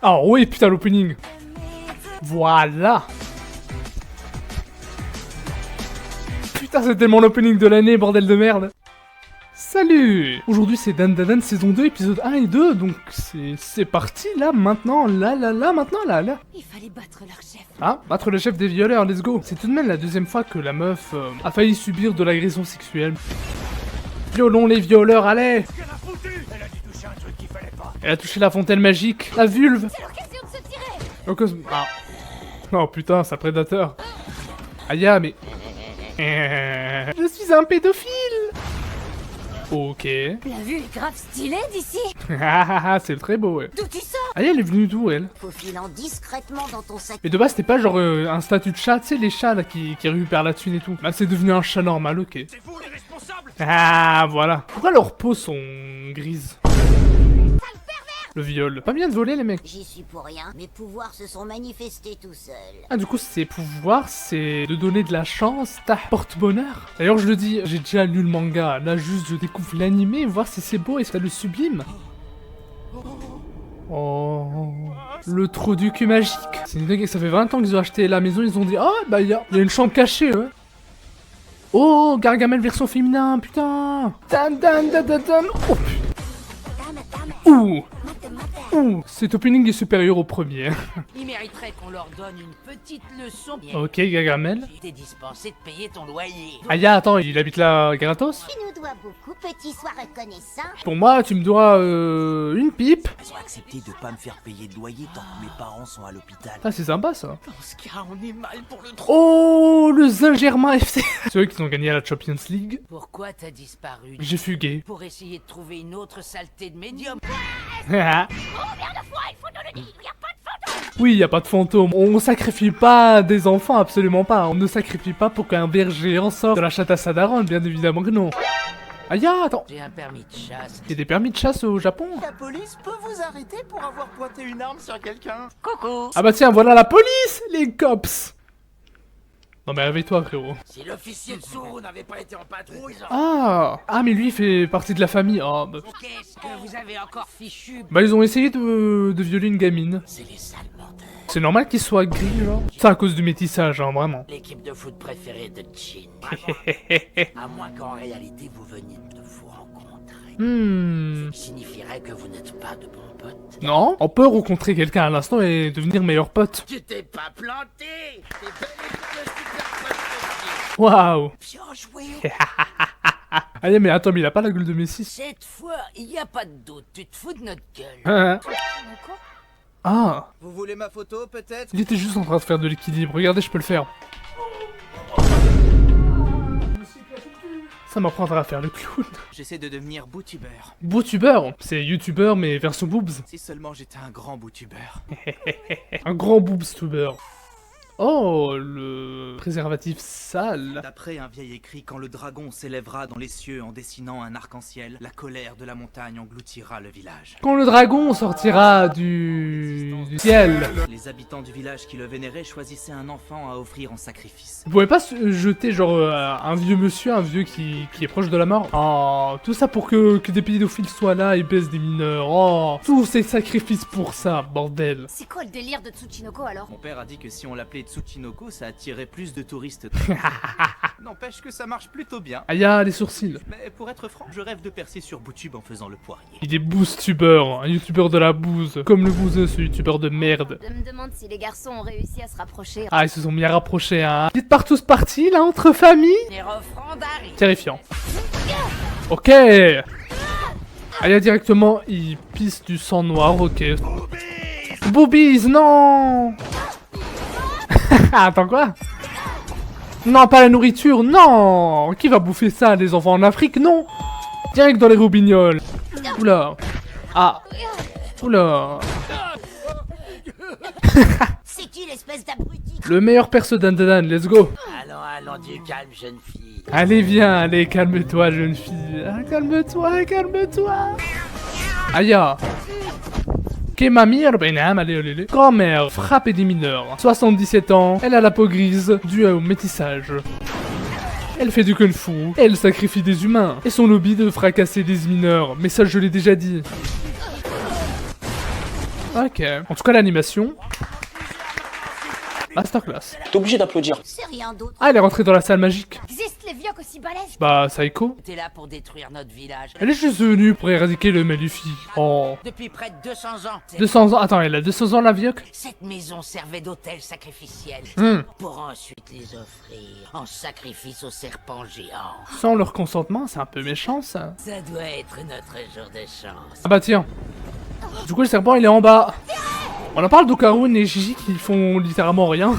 Ah oui, putain, l'opening. Voilà. Putain, c'est tellement l'opening de l'année, bordel de merde. Salut. Aujourd'hui, c'est Dan Dan Dan saison 2, épisode 1 et 2, donc c'est parti, là, maintenant, là. Il fallait battre leur chef. Ah, battre le chef des violeurs, let's go. C'est tout de même la deuxième fois que la meuf a failli subir de l'agression sexuelle. Violons les violeurs, allez. Elle a touché la fontaine magique, la vulve. C'est l'occasion de se tirer. Donc, ah. Oh putain, c'est un prédateur. Aya, mais... Je suis un pédophile. Ok. La vue est grave stylée d'ici. C'est très beau, ouais. D'où tu sors? Aya, elle est venue d'où, elle? Faufilant discrètement dans ton sac. Mais de base, c'était pas genre un statut de chat, tu sais, les chats là qui récupèrent la thune et tout. Là, c'est devenu un chat normal, ok. C'est vous les responsables. Ah, voilà. Pourquoi leurs peaux sont grises? Le viol. Pas bien de voler, les mecs. J'y suis pour rien. Mes pouvoirs se sont manifestés tout seuls. Ah, du coup, ses pouvoirs, c'est de donner de la chance, t'apporte bonheur. D'ailleurs, je le dis, j'ai déjà lu le manga. Là, juste, je découvre l'animé, voir si c'est beau et si ça le sublime. Oh, le trou du cul magique. C'est une dingue, ça fait 20 ans qu'ils ont acheté la maison, ils ont dit, oh, bah, il y a une chambre cachée, ouais. Oh, Gargamel version féminin, putain. Dan, dan, dan, dan, dan. Oh, putain. Ouh. Ouh, cet opening est supérieur au premier. Il mériterait qu'on leur donne une petite leçon. Ok, Gargamel. T'es dispensé de payer ton loyer. Aya, attends, il habite là gratos? Tu nous dois beaucoup, petit, sois reconnaissant. Pour moi, tu me dois une pipe. Ils ont accepté de pas me faire payer de loyer tant que mes parents sont à l'hôpital. Ah, c'est sympa ça. Dans ce cas, on est mal pour le trou. Oh, le Saint-Germain FC. C'est eux qui ont gagné à la Champions League. Pourquoi t'as disparu? J'ai fugué. Pour essayer de trouver une autre saleté de médium. Oui, y a pas de fantôme. On sacrifie pas des enfants, absolument pas. On ne sacrifie pas pour qu'un berger en sorte de la chatte à sa daronne, bien évidemment que non. Aïe, attends. J'ai un permis de chasse. Y'a des permis de chasse au Japon? La police peut vous arrêter pour avoir pointé une arme sur quelqu'un. Coucou. Ah bah tiens, voilà la police, les cops. Non mais réveille-toi, frérot. Si l'officier de Tsuru n'avait pas été en patrouille, Ah, mais lui il fait partie de la famille. Oh, bah... qu'est-ce que vous avez encore fichu? Bah ils ont essayé de violer une gamine. C'est les sales menteurs. C'est normal qu'il soit gris, genre. C'est à cause du métissage, hein, vraiment. L'équipe de foot préférée de Chin. À moins qu'en réalité vous veniez de vous rencontrer. Ce qui signifierait que vous n'êtes pas de bons potes. Non, on peut rencontrer quelqu'un à l'instant et devenir meilleur pote. Tu t'es pas planté. T'es bel et bien super pote. Waouh. Bien joué. Ah mais attends, mais il a pas la gueule de Messi. Cette fois, il y a pas de doute, tu te fous de notre gueule. Hein. Ah, Vous voulez ma photo peut-être? il était juste en train de faire de l'équilibre. Regardez, je peux le faire. Ça m'apprendra à faire le clown. J'essaie de devenir bootubeur. Bootubeur, c'est youtubeur mais version boobs. Si seulement j'étais un grand bootubeur. Un grand boobstuber. Oh, le préservatif sale. D'après un vieil écrit, quand le dragon s'élèvera dans les cieux en dessinant un arc-en-ciel, la colère de la montagne engloutira le village. Quand le dragon sortira du ciel. Les habitants du village qui le vénéraient choisissaient un enfant à offrir en sacrifice. Vous pouvez pas jeter genre un vieux monsieur, un vieux qui est proche de la mort. Oh, tout ça pour que des pédophiles soient là et baissent des mineurs. Oh, tous ces sacrifices pour ça, bordel. C'est quoi le délire de Tsuchinoko alors? Mon père a dit que si on l'appelait Tsuchinoko, ça attirait plus de touristes. N'empêche que ça marche plutôt bien. Aya, les sourcils. Mais pour être franc, je rêve de percer sur Bootube en faisant le poirier. Il est boostubeur, un youtubeur de la bouse. Comme le bouseux, ce youtubeur de merde. Je me demande si les garçons ont réussi à se rapprocher. Ah, ils se sont mis à rapprocher, hein. Vous êtes pas tous partis, là, entre familles? Les refrandaries. Terrifiant. Ok. Aya, directement, il pisse du sang noir, ok. Boobies, non. Attends, quoi? Non, pas la nourriture, non. Qui va bouffer ça, les enfants en Afrique? Non. Direct dans les roubignoles. Oula. Ah. Oula. C'est qui l'espèce d'abruti? Le meilleur perso d'Andadan, let's go. Allons, du calme, jeune fille. Allez, viens, allez, calme-toi, jeune fille. Ah, calme-toi, calme-toi. Aya. Allez. Grand-mère, frappée des mineurs. 77 ans, elle a la peau grise, due au métissage. Elle fait du kung-fu, elle sacrifie des humains. Et son lobby de fracasser des mineurs, mais ça je l'ai déjà dit. Ok. En tout cas, l'animation. Masterclass. T'es obligé d'applaudir. C'est rien d'autre. Ah, elle est rentrée dans la salle magique. Existent les vioques aussi balèzes? Bah, Saiko. T'es là pour détruire notre village. Elle est juste venue pour éradiquer le maléfique. Oh. Depuis près de 200 ans. 200 ans. Attends, elle a 200 ans, la vieille. Cette maison servait d'autel sacrificiel. Pour ensuite les offrir en sacrifice aux serpents géants. Sans leur consentement, c'est un peu méchant, ça. Ça doit être notre jour de chance. Ah bah tiens. Du coup, le serpent, il est en bas. On en parle d'Okarun et Gigi qui font littéralement rien.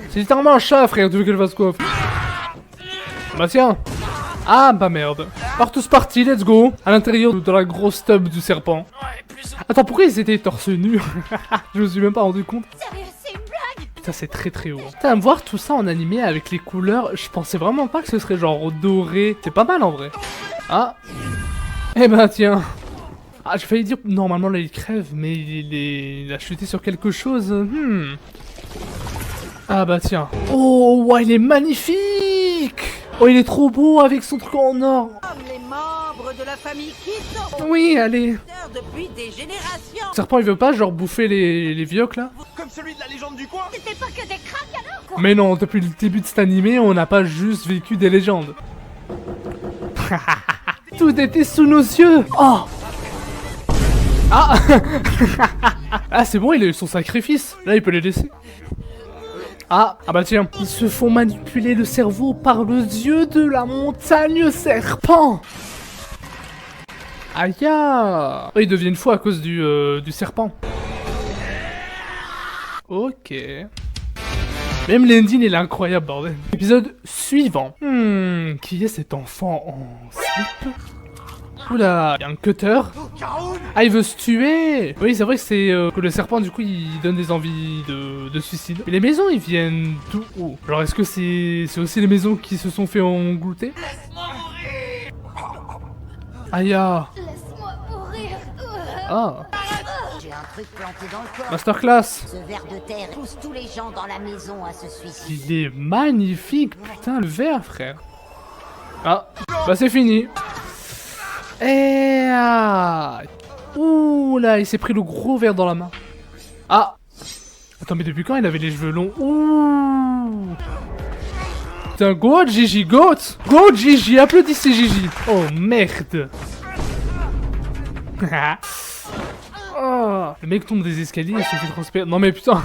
C'est littéralement un chat, frère, tu veux qu'elle fasse quoi? Bah tiens. Ah bah merde. Part tous partis, let's go. À l'intérieur de la grosse tub du serpent. Attends, pourquoi ils étaient torse nus? Je me suis même pas rendu compte. Sérieux, c'est une blague? Putain, c'est très très haut. Putain, voir tout ça en animé avec les couleurs, je pensais vraiment pas que ce serait genre doré. C'est pas mal en vrai. Ah. Eh ben tiens. Ah, j'ai failli dire, normalement là il crève, mais il a chuté sur quelque chose. Ah bah tiens. Oh, ouais, il est magnifique. Oh, il est trop beau avec son truc en or. Comme les membres de la famille Kito Oui, allez. depuis des générations. Le serpent, il veut pas genre bouffer les vioques là? Comme celui de la légende du coin. C'était pas que des craques alors? Mais non, depuis le début de cet animé, on n'a pas juste vécu des légendes. Tout était sous nos yeux. Oh. Ah. Ah, c'est bon, il a eu son sacrifice. Là, il peut les laisser. Ah bah tiens. Ils se font manipuler le cerveau par le dieu de la montagne serpent. Aïe. Oh, ils deviennent fous à cause du serpent. Ok. Même l'ending, il est incroyable, bordel. Épisode suivant. Qui est cet enfant en slip? Oula, il y a un cutter. Ah, il veut se tuer. Oui, c'est vrai que c'est que le serpent, du coup, il donne des envies de suicide. Mais les maisons, ils viennent d'où? Genre, est-ce que c'est aussi les maisons qui se sont fait englouter? Aïe. Laisse-moi mourir. Ah, J'ai un truc planté dans le corps. masterclass. Ce ver de terre pousse tous les gens dans la maison à se suicider. Il est magnifique, putain, le verre, frère. Ah, bah c'est fini. Et ah. Ouh là, il s'est pris le gros verre dans la main. Ah. Attends, mais depuis quand il avait les cheveux longs? Ouh. Putain, go Gigi, go Gigi, applaudissez Gigi. Oh merde. Oh, le mec tombe des escaliers et se fait transpirer. Non mais putain.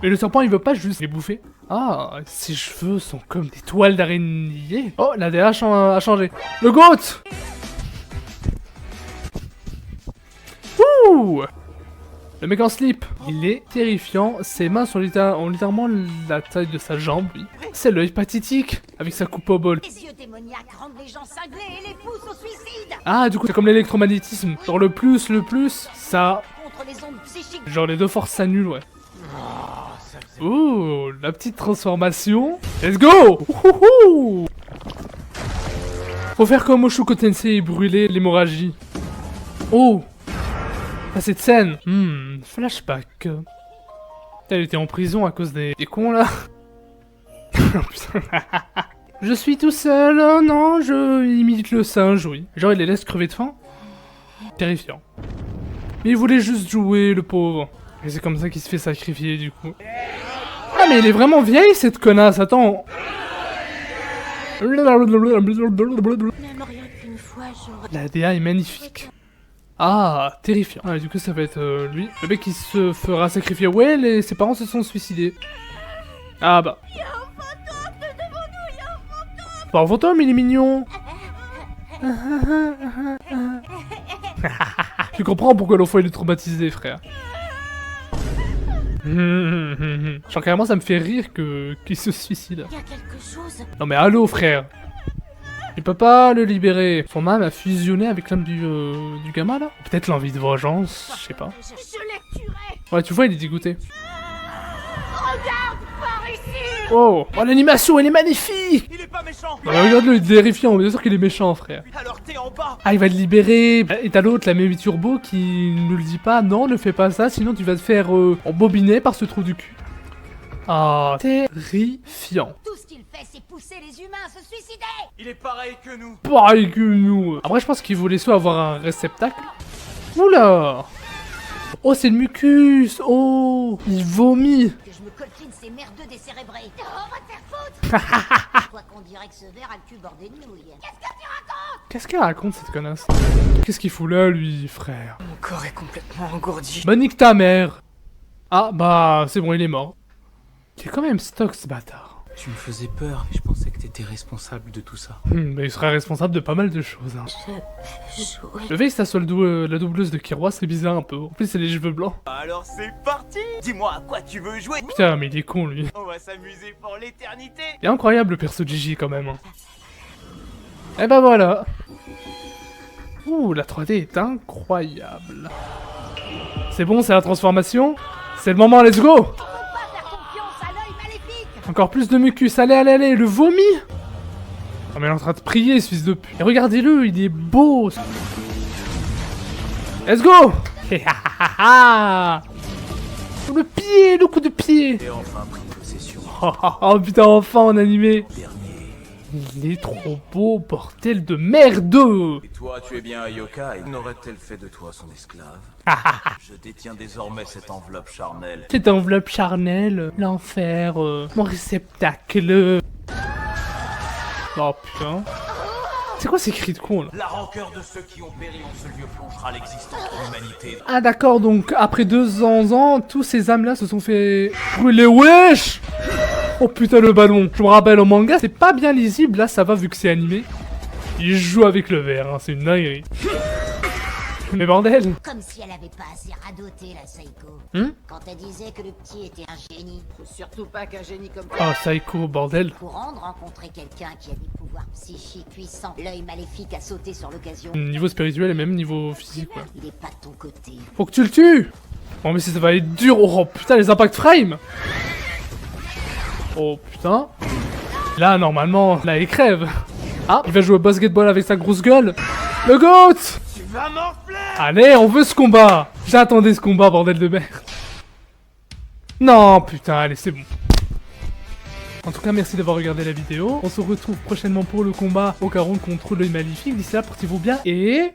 Mais le serpent il veut pas juste les bouffer. Ah, ses cheveux sont comme des toiles d'araignée. Oh, la DH a changé. Le GOAT. Ouh. Le mec en slip. Il est terrifiant. Ses mains sont littéralement la taille de sa jambe, oui. C'est l'œil pathétique avec sa coupe au bol. Les yeux démoniaques rendent les gens cinglés et les poussent au suicide. Ah, du coup, c'est comme l'électromagnétisme. Genre le plus, ça... Contre les ondes psychiques. Genre les deux forces s'annulent, ouais. Ouh, la petite transformation. Let's go. Ouhouhou. Faut faire comme Oshuko Tensei et brûler l'hémorragie. Oh. Ah, cette scène. Flashback. Elle était en prison à cause des cons, là. Je suis tout seul. Oh non, je imite le singe, oui. Genre, il les laisse crever de faim. Terrifiant. Mais il voulait juste jouer, le pauvre. Et c'est comme ça qu'il se fait sacrifier, du coup. Ah, mais elle est vraiment vieille, cette connasse, attends. Même rien qu'une fois, j'aurais... La DA est magnifique. Ah, terrifiant. Ah, du coup, ça va être lui. Le mec qui se fera sacrifier. Ouais, ses parents se sont suicidés. Ah bah. Il y a un fantôme devant nous, il y a un fantôme. Pas un fantôme, il est mignon. Tu comprends pourquoi l'enfant il est traumatisé, frère. Genre carrément ça me fait rire qu'il se suicide. Il y a quelque chose. Non mais allô frère. Il peut pas le libérer. Son âme a fusionné avec l'âme du gamin là. Peut-être l'envie de vengeance, je sais pas. Je les tuerai. Ouais tu vois il est dégoûté. Regarde par ici. Oh, oh l'animation elle est magnifique. Il est pas méchant. Non mais regarde-le, il est terrifiant, bien sûr qu'il est méchant frère. Alors t'es en bas. Ah il va le libérer. Et t'as l'autre, la Mémé Turbo qui ne le dit pas. Non ne fais pas ça sinon tu vas te faire embobiner par ce trou du cul. Ah, terrifiant. Tout ce qu'il fait, c'est pousser les humains à se suicider. Il est pareil que nous. Pareil que nous. Après je pense qu'il voulait soit avoir un réceptacle. Oula. Oh, c'est le mucus. Oh, il vomit. Que je me coltine ces merdeux décérébrés. Oh, va te faire foutre. Quoi qu'on dirait que ce verre a le cul bordé de nouilles. Qu'est-ce qu'elle raconte, cette connasse? Qu'est-ce qu'il fout là, lui, frère? Mon corps est complètement engourdi. Bah, nique ta mère. Ah, bah, c'est bon, il est mort. Il est quand même stock, ce bâtard. Tu me faisais peur, je pensais que t'étais responsable de tout ça. Bah, il serait responsable de pas mal de choses, hein. Le fait que ça soit la doubleuse de Kiroa, c'est bizarre un peu. En plus, c'est les cheveux blancs. Alors c'est parti. Dis-moi à quoi tu veux jouer. Putain, mais il est con, lui. On va s'amuser pour l'éternité. Il est incroyable, le perso de Gigi, quand même. Hein. Et bah voilà. Ouh, la 3D est incroyable. C'est bon, c'est la transformation. C'est le moment, let's go. On peut pas faire confiance à l'œil maléfique. Encore plus de mucus, allez, allez, allez, le vomi. Oh, mais il est en train de prier, ce fils de pute. Et regardez-le, il est beau. Let's go. Le pied, le coup de pied. Et enfin pris possession. Oh putain, enfin en animé. Il est trop beau, bordel de merde. Et toi, tu es bien Ayoka, et n'aurait-elle fait de toi son esclave? Je détiens désormais cette enveloppe charnelle. Cette enveloppe charnelle, l'enfer, mon réceptacle. Oh putain. C'est quoi ces cris de con là? La rancœur de ceux qui ont péri en ce lieu plongera l'existence de l'humanité. Ah d'accord, donc après 200 ans, tous ces âmes là se sont fait brûler, wesh. Oh putain le ballon. Je me rappelle au manga, c'est pas bien lisible, là ça va vu que c'est animé. Il joue avec le verre, hein, c'est une dinguerie. Mais bordel. Comme si elle avait pas assez radoté, la Saiko. Quand elle disait que le petit était un génie. Faut surtout pas qu'un génie comme toi. Oh psycho, bordel. Courant de rencontrer quelqu'un qui a des pouvoirs psychiques puissants. L'œil maléfique a sauté sur l'occasion. Niveau spirituel et même niveau physique quoi. Il est pas de ton côté. Faut que tu le tues. Oh mais ça va être dur. Oh putain les impact frame. Oh putain. Là normalement, là il crève. Ah, il va jouer au basketball avec sa grosse gueule. Le GOAT. Tu vas m'enfler. Allez, on veut ce combat. J'attendais ce combat, bordel de merde. Non, putain, allez, c'est bon. En tout cas, merci d'avoir regardé la vidéo. On se retrouve prochainement pour le combat au caron contre l'œil maléfique. D'ici là, portez-vous bien et...